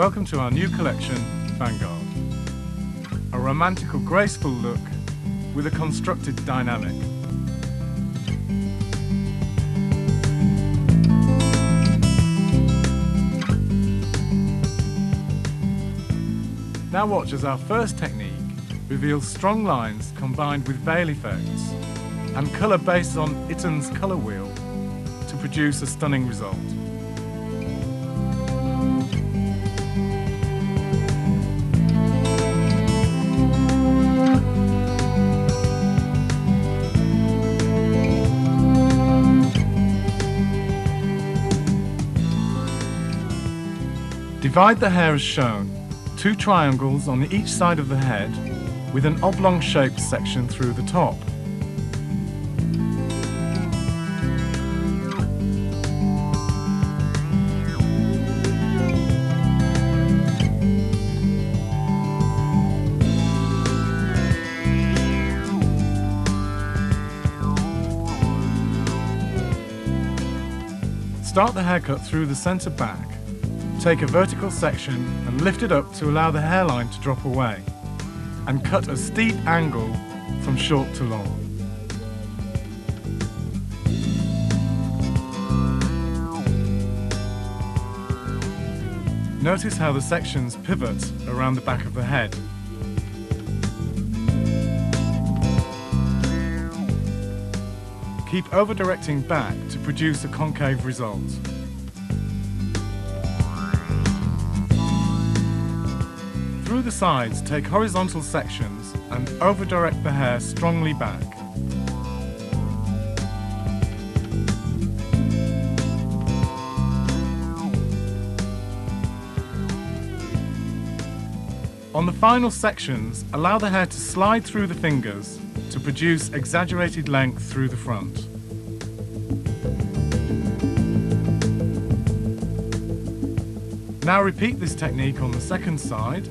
Welcome to our new collection, Vanguard. A romantical, graceful look with a constructed dynamic. Now watch as our first technique reveals strong lines combined with veil effects and colour based on Itten's colour wheel to produce a stunning result. Divide the hair as shown, 2 triangles on each side of the head with an oblong-shaped section through the top. Start the haircut through the centre back. Take a vertical section and lift it up to allow the hairline to drop away, and cut a steep angle from short to long. Notice how the sections pivot around the back of the head. Keep over-directing back to produce a concave result. Through the sides, take horizontal sections and over-direct the hair strongly back. On the final sections, allow the hair to slide through the fingers to produce exaggerated length through the front. Now repeat this technique on the second side.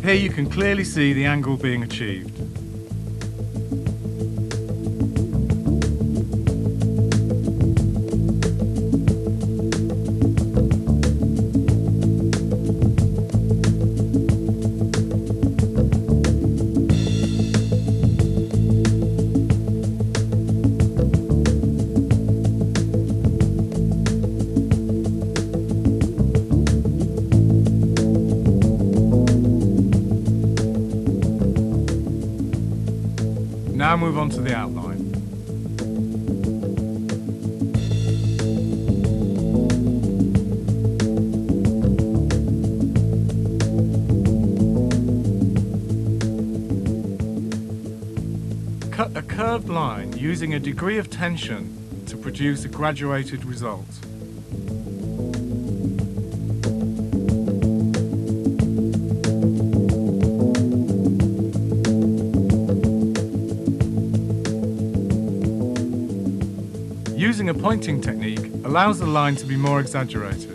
Here you can clearly see the angle being achieved. Now move on to the outline. Cut a curved line using a degree of tension to produce a graduated result. Using a pointing technique allows the line to be more exaggerated.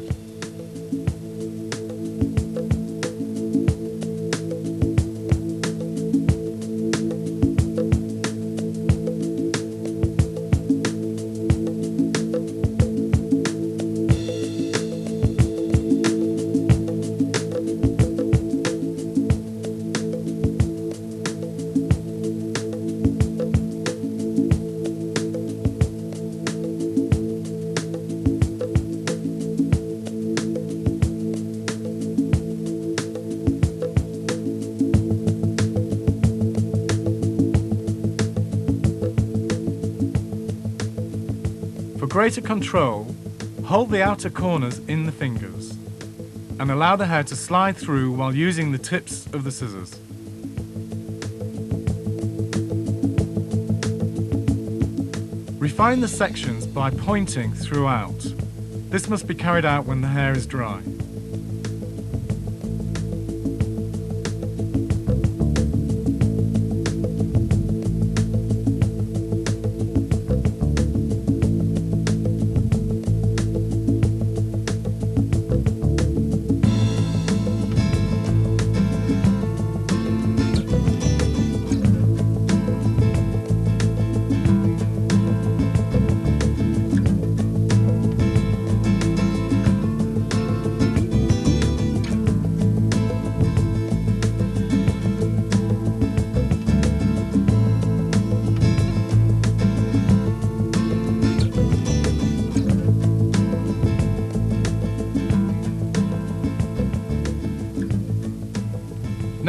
For greater control, hold the outer corners in the fingers and allow the hair to slide through while using the tips of the scissors. Refine the sections by pointing throughout. This must be carried out when the hair is dry.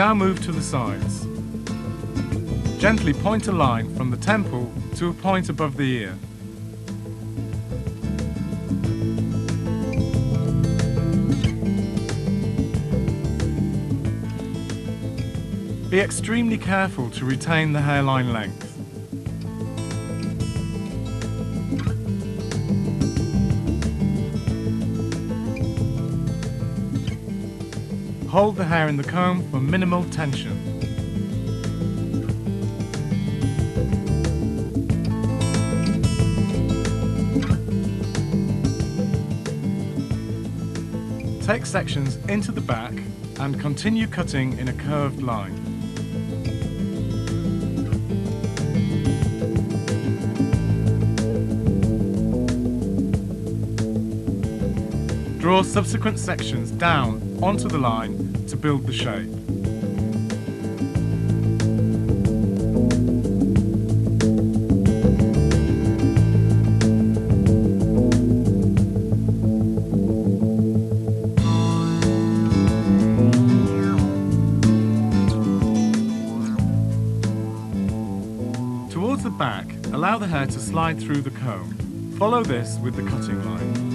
Now move to the sides. Gently point a line from the temple to a point above the ear. Be extremely careful to retain the hairline length. Hold the hair in the comb for minimal tension. Take sections into the back and continue cutting in a curved line. Draw subsequent sections down onto the line to build the shape. Towards the back, allow the hair to slide through the comb. Follow this with the cutting line.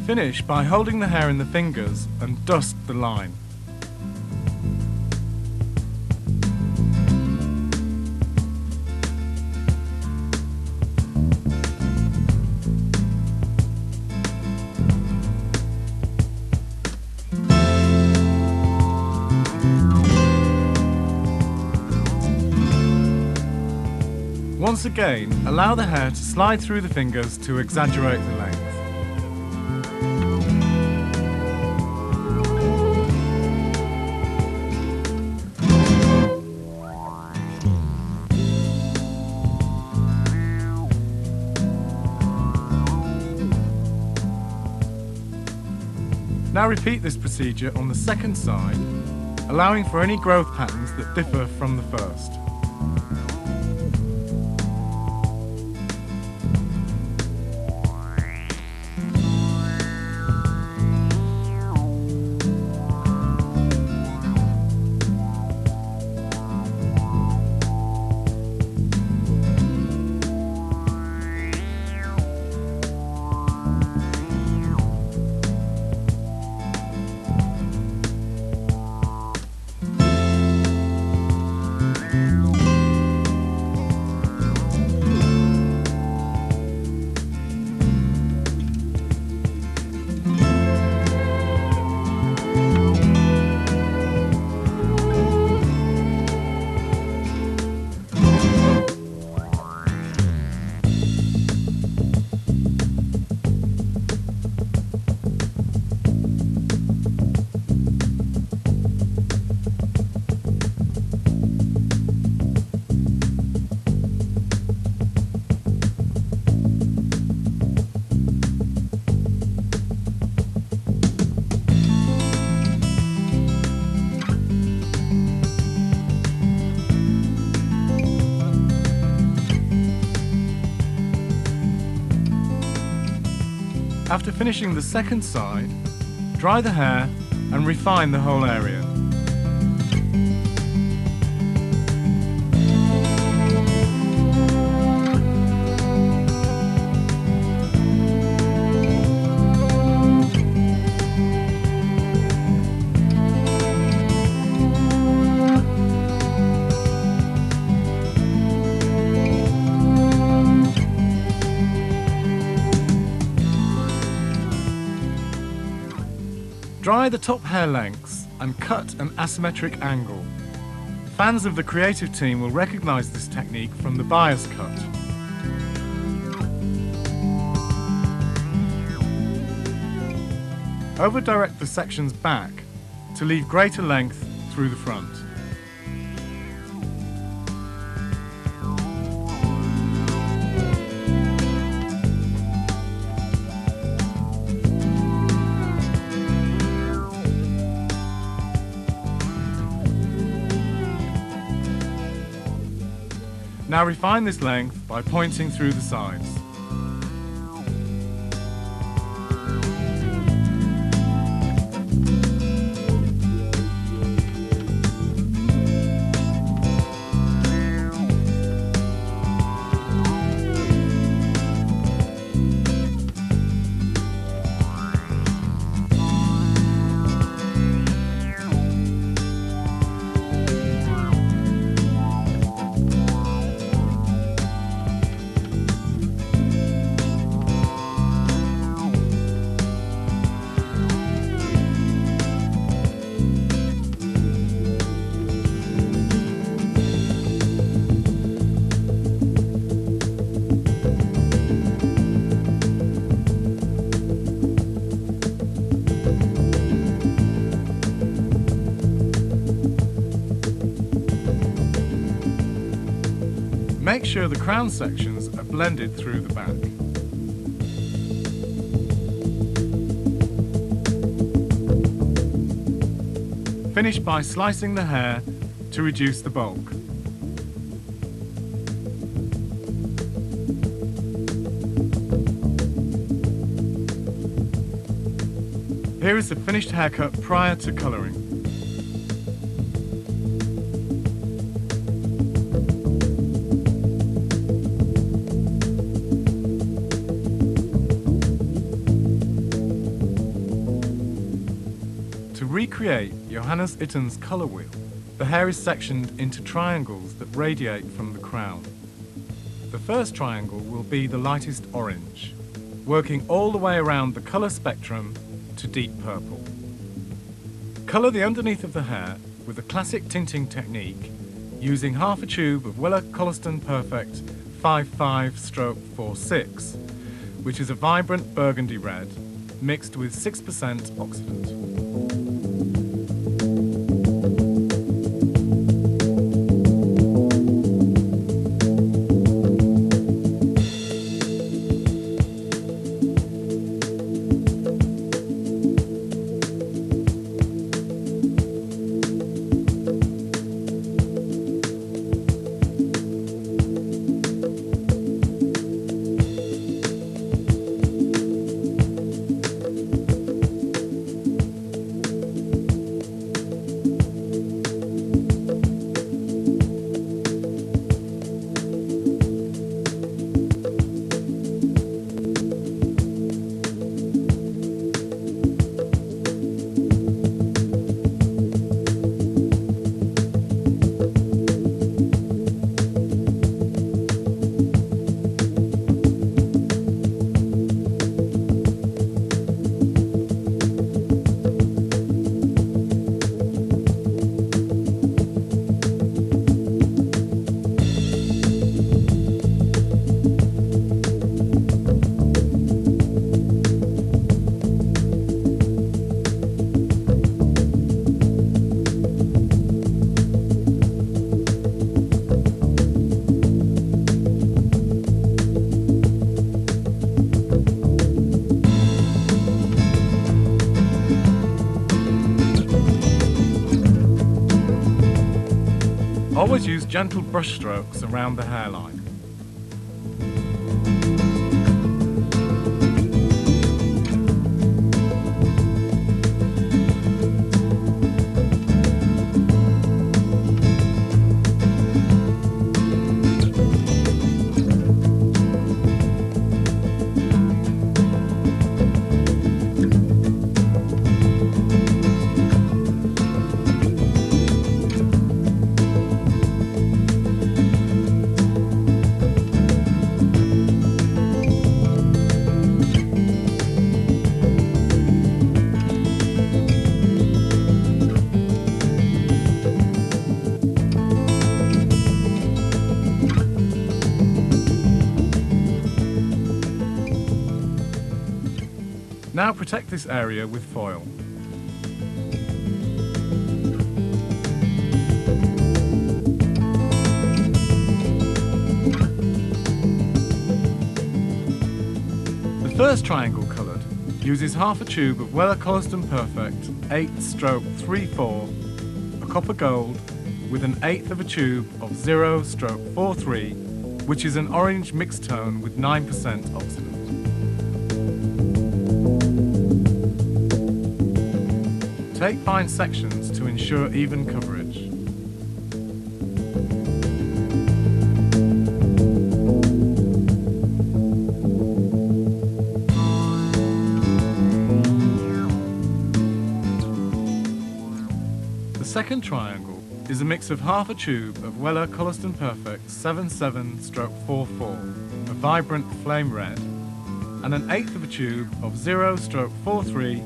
Finish by holding the hair in the fingers and dust the line. Once again, allow the hair to slide through the fingers to exaggerate the length. Now repeat this procedure on the second side, allowing for any growth patterns that differ from the first. After finishing the second side, dry the hair and refine the whole area. Dry the top hair lengths and cut an asymmetric angle. Fans of the creative team will recognize this technique from the bias cut. Over-direct the sections back to leave greater length through the front. Now refine this length by pointing through the sides. Make sure the crown sections are blended through the back. Finish by slicing the hair to reduce the bulk. Here is the finished haircut prior to colouring. To recreate Johannes Itten's colour wheel, the hair is sectioned into triangles that radiate from the crown. The first triangle will be the lightest orange, working all the way around the colour spectrum to deep purple. Colour the underneath of the hair with a classic tinting technique using half a tube of Willer Colliston Perfect 55/46, which is a vibrant burgundy red mixed with 6% oxidant. Always use gentle brush strokes around the hairline. Now protect this area with foil. first triangle coloured uses half a tube of Weller-Colliston Perfect 8/34, a copper gold, with an eighth of a tube of 0/43, which is an orange mixed tone with 9% oxidant. Take fine sections to ensure even coverage. The second triangle is a mix of half a tube of Weller-Colliston Perfect 77/44, a vibrant flame red, and an eighth of a tube of 0/43,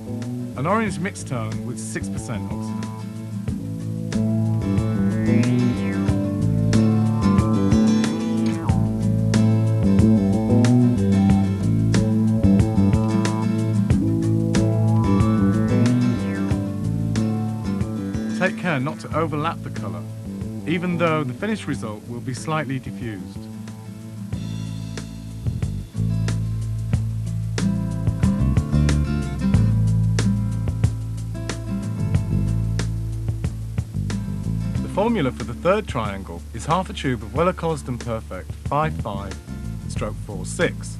an orange mixed tone with 6% oxidant. Take care not to overlap the colour, even though the finished result will be slightly diffused. The formula for the third triangle is half a tube of Weller-Colliston Perfect 55/46,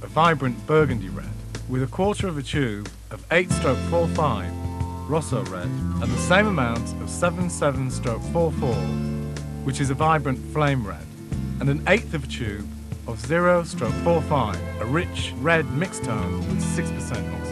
a vibrant burgundy red, with a quarter of a tube of 8/45 Rosso red, and the same amount of 77/44, which is a vibrant flame red, and an eighth of a tube of 0/45, a rich red mixed tone with 6% oxidant.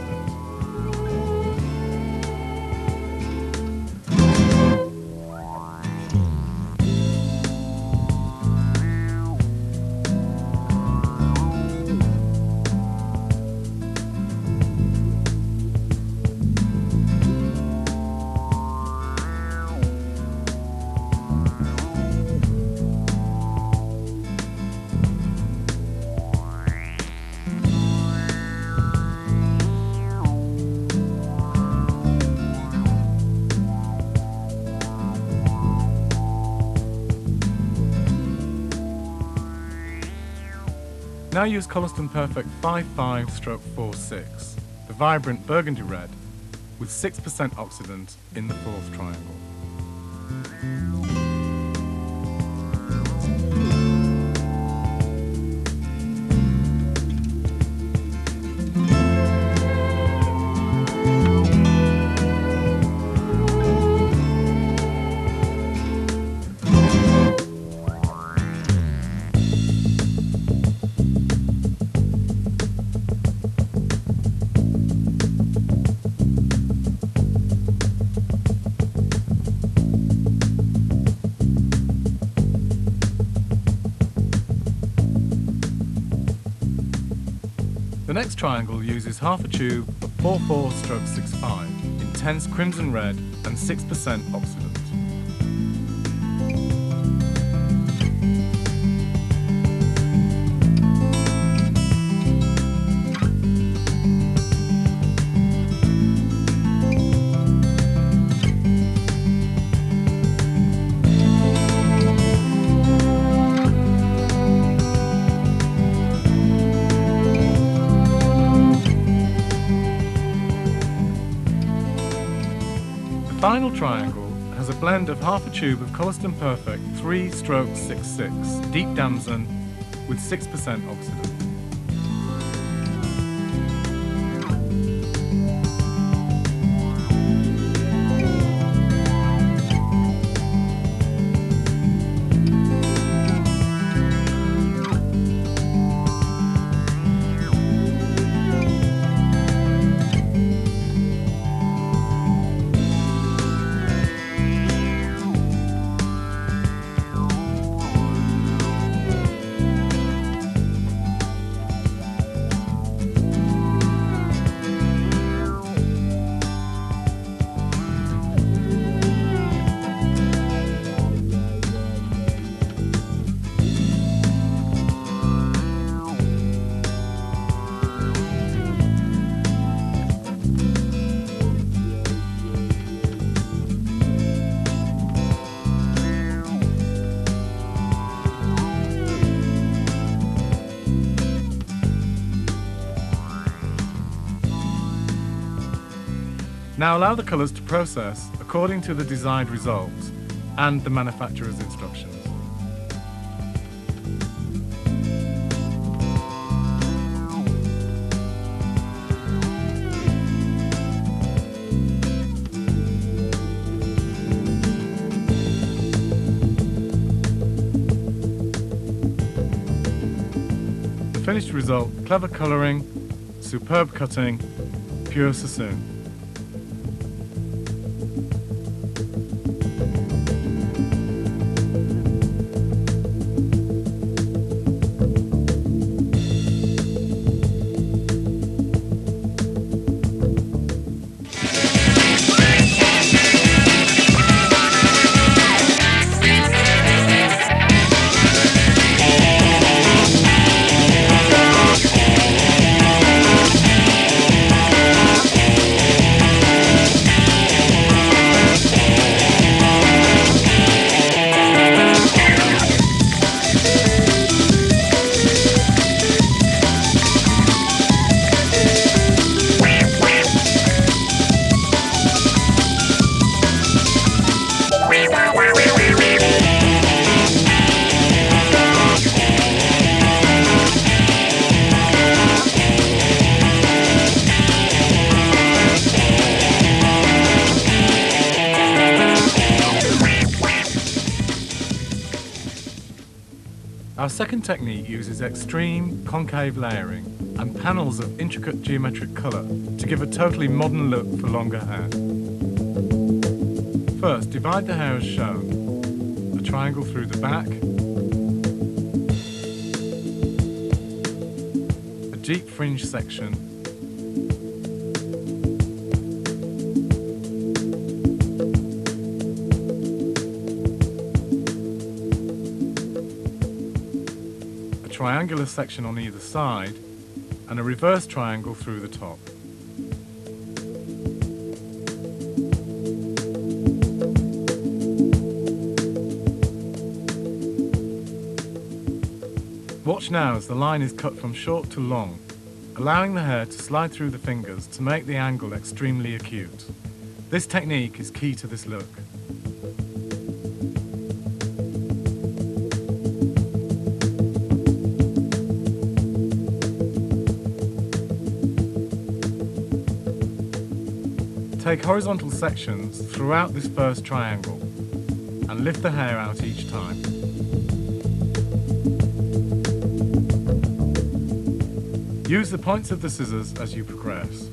Now use Colliston Perfect 55/46, the vibrant burgundy red, with 6% oxidant in the fourth triangle. The next triangle uses half a tube of 44/65, intense crimson red and 6% oxidant. The final triangle has a blend of half a tube of Colliston Perfect 3/66, deep damson with 6% oxidant. Now allow the colours to process according to the desired results and the manufacturer's instructions. The finished result: clever colouring, superb cutting, pure Sassoon. Our second technique uses extreme concave layering and panels of intricate geometric colour to give a totally modern look for longer hair. First, divide the hair as shown, a triangle through the back, a deep fringe section, triangular section on either side, and a reverse triangle through the top. Watch now as the line is cut from short to long, allowing the hair to slide through the fingers to make the angle extremely acute. This technique is key to this look. Take horizontal sections throughout this first triangle and lift the hair out each time. Use the points of the scissors as you progress.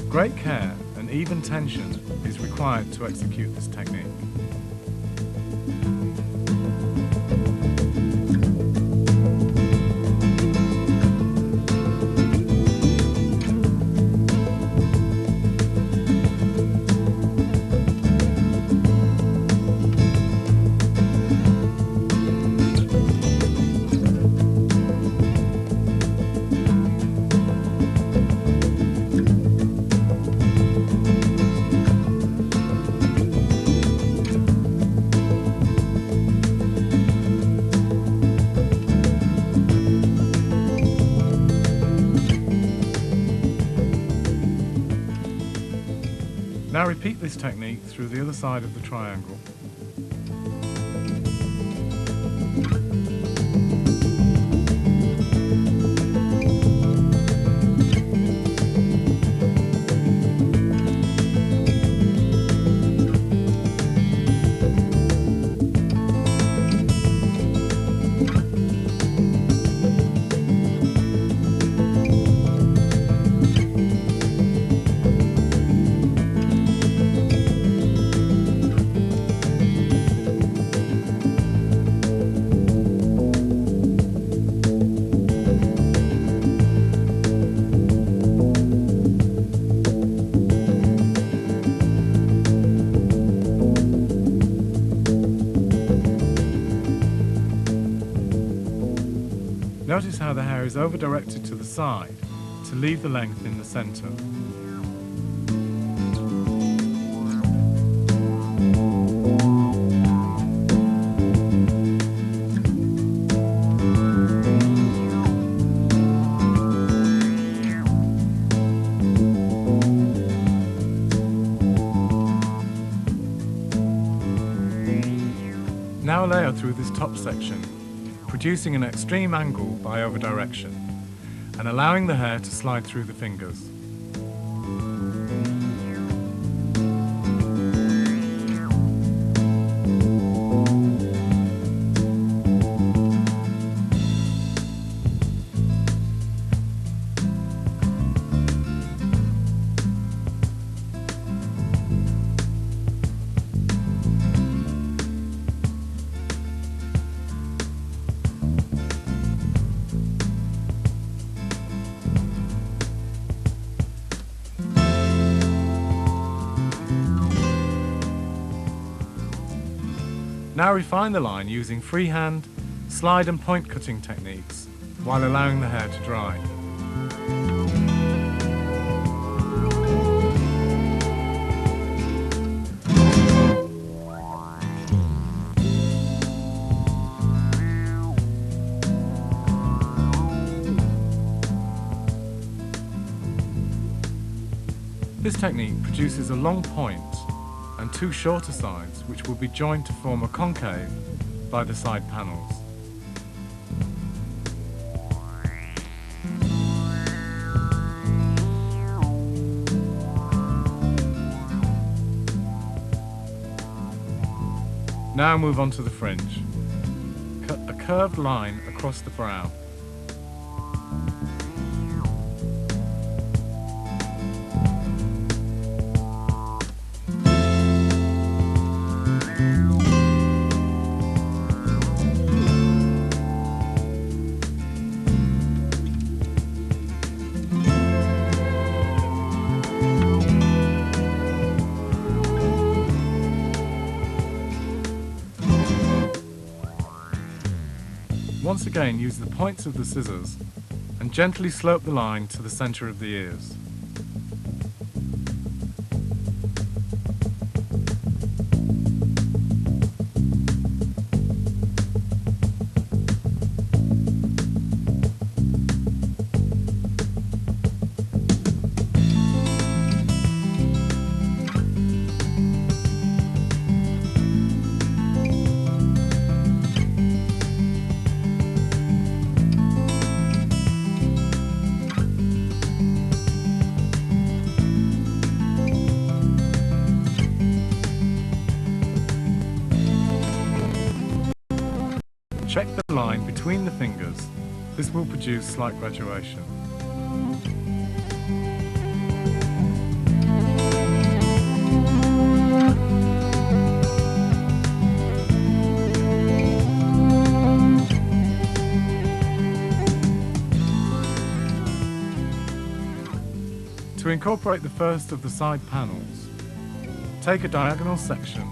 Great care and even tension is required to execute this technique. Now repeat this technique through the other side of the triangle. Notice how the hair is over-directed to the side to leave the length in the centre. through this top section, producing an extreme angle by overdirection and allowing the hair to slide through the fingers. Now refine the line using freehand, slide and point cutting techniques while allowing the hair to dry. This technique produces a long point and two shorter sides which will be joined to form a concave by the side panels. Now move on to the fringe. Cut a curved line across the brow. Once again, use the points of the scissors and gently slope the line to the center of the ears. Check the line between the fingers. This will produce slight graduation. To incorporate the first of the side panels, take a diagonal section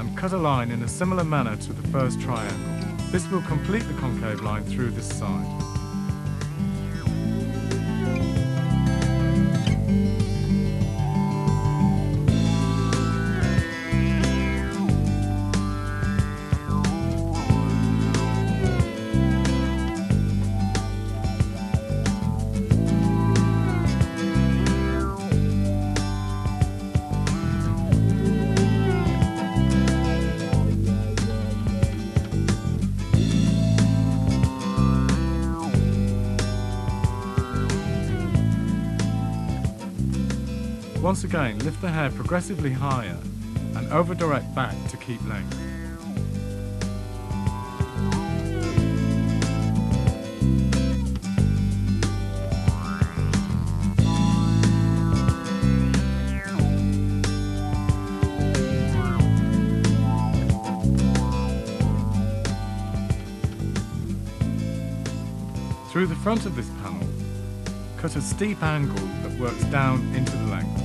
and cut a line in a similar manner to the first triangle. This will complete the concave line through this side. Once again, lift the hair progressively higher and over-direct back to keep length. Through the front of this panel, cut a steep angle that works down into the length.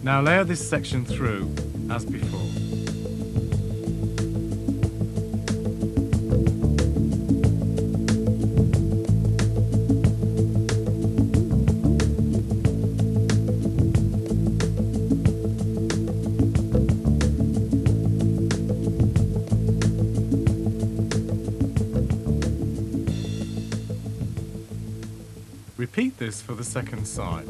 Now layer this section through as before. Repeat this for the second side.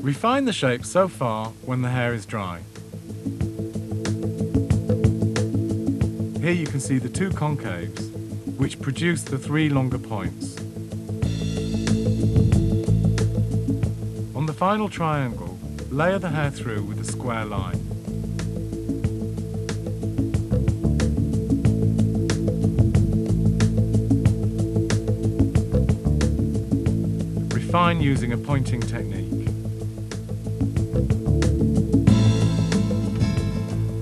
Refine the shape so far when the hair is dry. Here you can see the two concaves, which produce the three longer points. On the final triangle, layer the hair through with a square line. Refine using a pointing technique.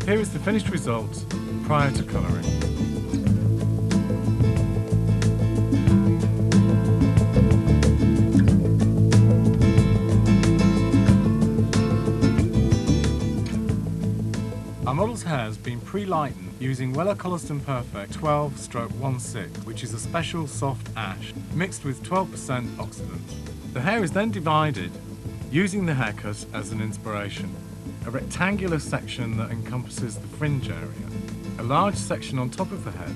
Here is the finished result prior to colouring. Our model's hair has been pre-lightened using Weller Colliston Perfect 12/16, which is a special soft ash mixed with 12% oxidant. The hair is then divided using the haircut as an inspiration. A rectangular section that encompasses the fringe area, a large section on top of the head,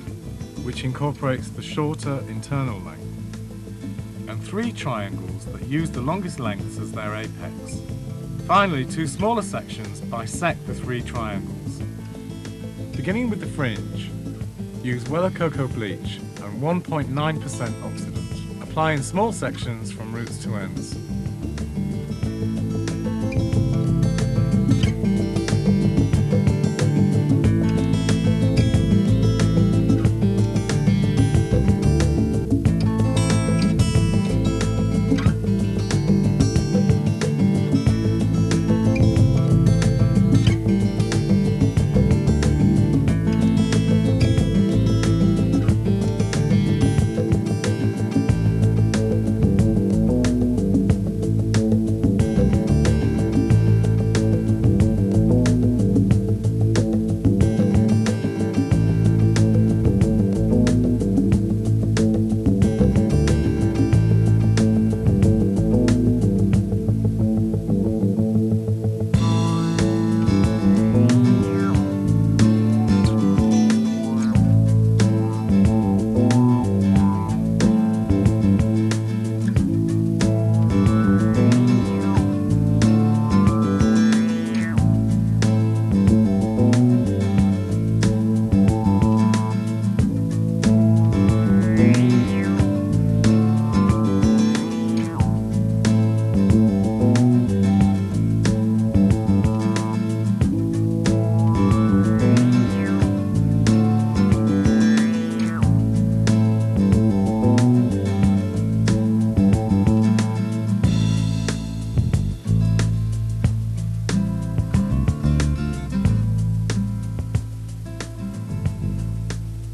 which incorporates the shorter internal length, and three triangles that use the longest lengths as their apex. Finally, two smaller sections bisect the three triangles. Beginning with the fringe, use Weller Cocoa Bleach and 1.9% oxidant. Apply in small sections from roots to ends.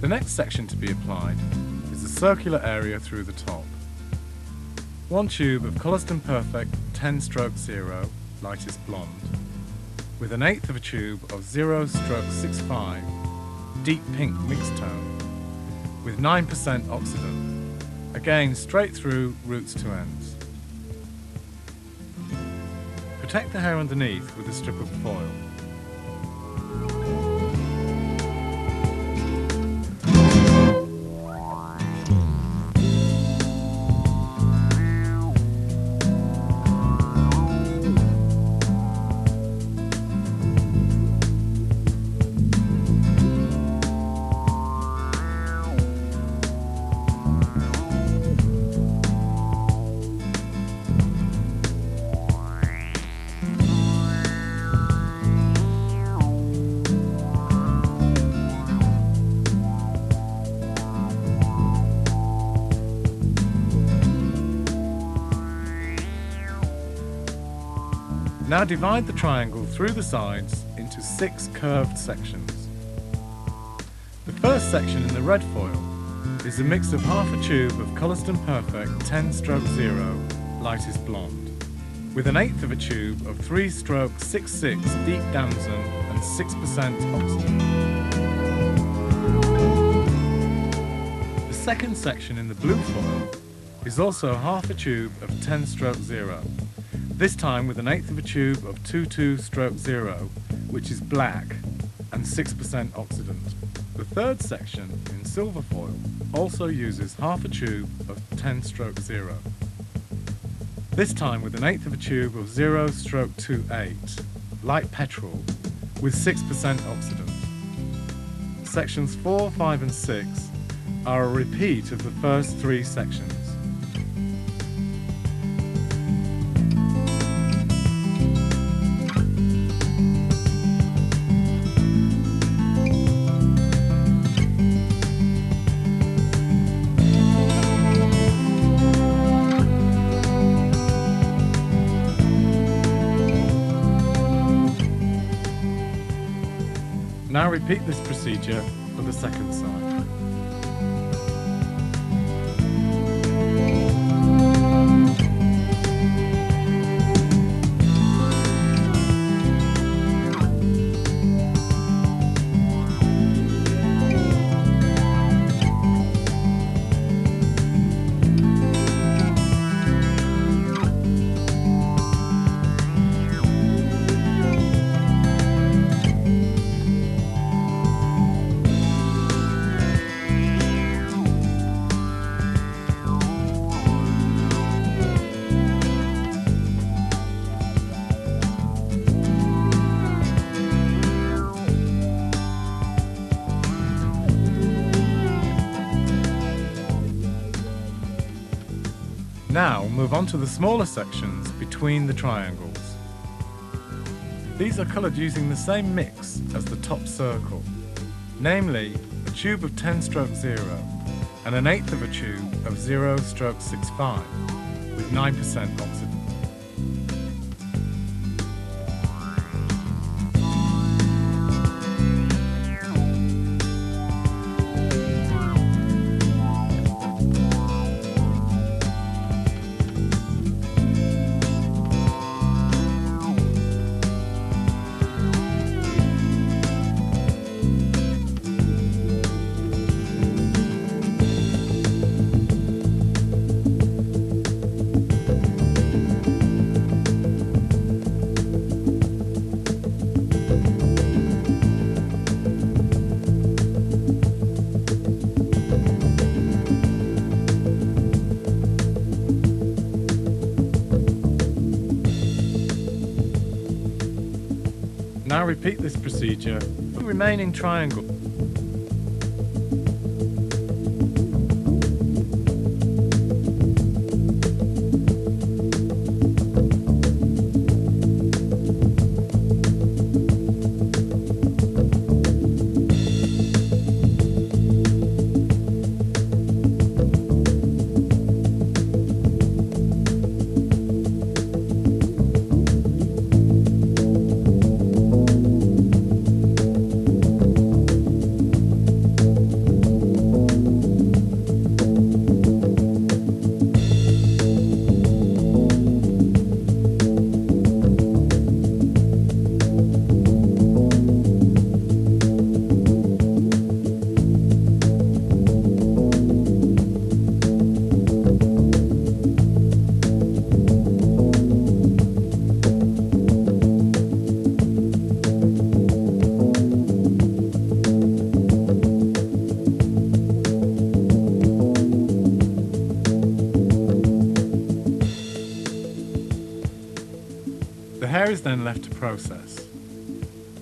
The next section to be applied is the circular area through the top. One tube of Colliston Perfect 10/0 lightest blonde with 1/8 of a tube of 0/65 deep pink mixed tone with 9% oxidant. Again, straight through, roots to ends. Protect the hair underneath with a strip of foil. Now divide the triangle through the sides into 6 curved sections. The first section in the red foil is a mix of half a tube of Colorston Perfect 10/0 lightest blonde, with 1/8 of a tube of 3-stroke 6/6 deep damson and 6% oxide. The second section in the blue foil is also half a tube of 10/0, this time with 1/8 of a tube of 22/0, which is black, and 6% oxidant. The third section in silver foil also uses half a tube of 10/0, this time with 1/8 of a tube of 0/28, light petrol, with 6% oxidant. Sections 4, 5 and 6 are a repeat of the first 3 sections. Now repeat this procedure for the second side. Now move on to the smaller sections between the triangles. These are coloured using the same mix as the top circle, namely a tube of 10/0 and 1/8 of a tube of 0/65 with 9% oxidant. Now repeat this procedure for the remaining triangle. hair is then left to process.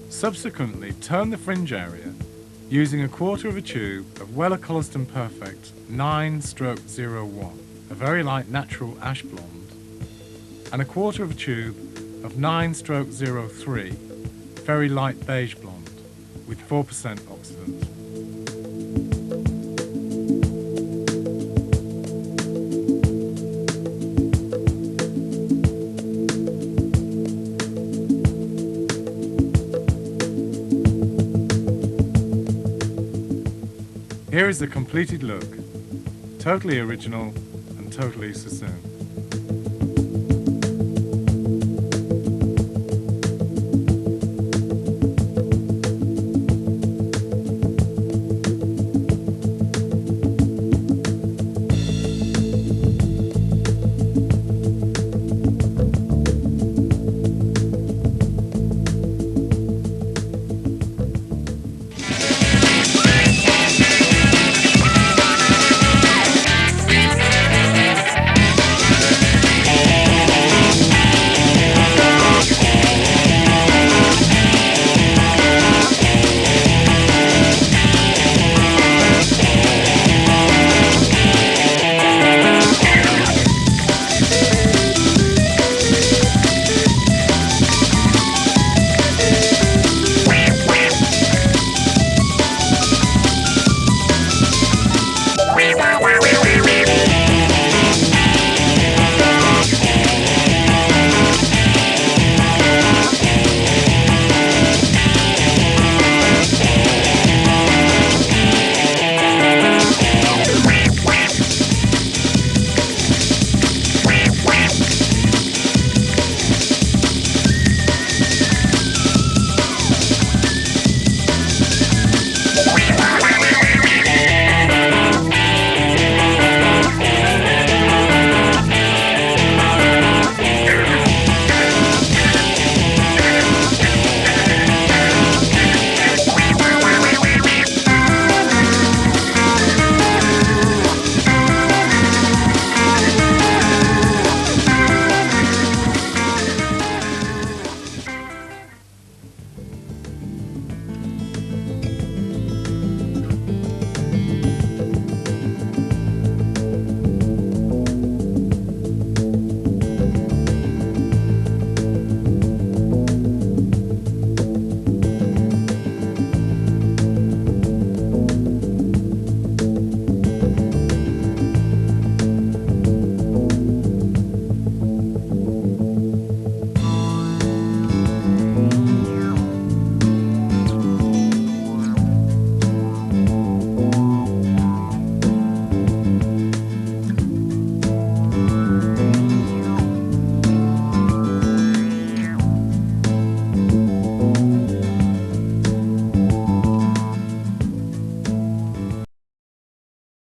Subsequently, turn the fringe area using 1/4 of a tube of Weller Colliston Perfect 9/01, a very light natural ash blonde, and 1/4 of a tube of 9/03, very light beige blonde, with 4% oxidant. Here is the completed look, totally original and totally succinct.